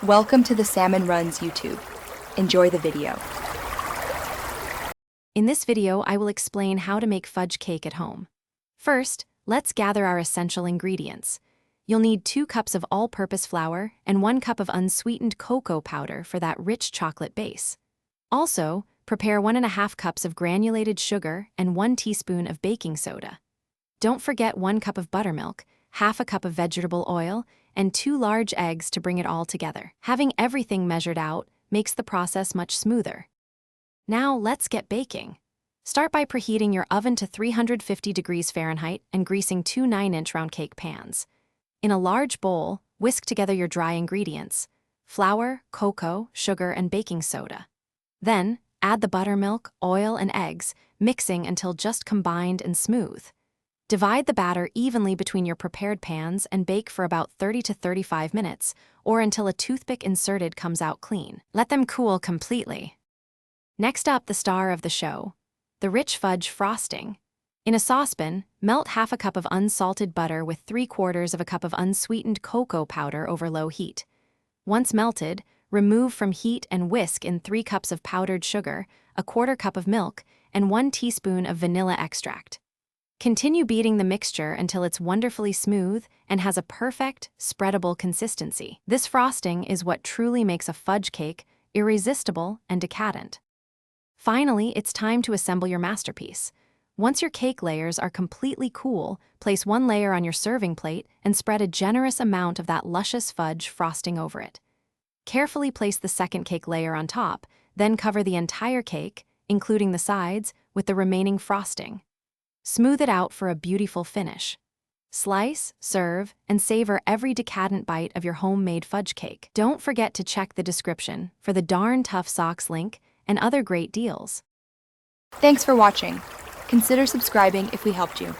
Welcome to the Salmon Runs YouTube. Enjoy the video. In this video, I will explain how to make fudge cake at home. First, let's gather our essential ingredients. You'll need 2 cups of all-purpose flour and 1 cup of unsweetened cocoa powder for that rich chocolate base. Also, prepare 1½ cups of granulated sugar and 1 teaspoon of baking soda. Don't forget 1 cup of buttermilk, ½ cup of vegetable oil, and 2 large eggs to bring it all together. Having everything measured out makes the process much smoother. Now let's get baking. Start by preheating your oven to 350 degrees Fahrenheit and greasing 2 9-inch round cake pans. In a large bowl, whisk together your dry ingredients: flour, cocoa, sugar, and baking soda. Then, add the buttermilk, oil, and eggs, mixing until just combined and smooth. Divide the batter evenly between your prepared pans and bake for about 30 to 35 minutes, or until a toothpick inserted comes out clean. Let them cool completely. Next up, the star of the show, the rich fudge frosting. In a saucepan, melt ½ cup of unsalted butter with 3/4 cup of unsweetened cocoa powder over low heat. Once melted, remove from heat and whisk in 3 cups of powdered sugar, 1/4 cup of milk, and 1 teaspoon of vanilla extract. Continue beating the mixture until it's wonderfully smooth and has a perfect, spreadable consistency. This frosting is what truly makes a fudge cake irresistible and decadent. Finally, it's time to assemble your masterpiece. Once your cake layers are completely cool, place 1 layer on your serving plate and spread a generous amount of that luscious fudge frosting over it. Carefully place the second cake layer on top, then cover the entire cake, including the sides, with the remaining frosting. Smooth it out for a beautiful finish. Slice, serve, and savor every decadent bite of your homemade fudge cake. Don't forget to check the description for the Darn Tough Socks link and other great deals. Thanks for watching. Consider subscribing if we helped you.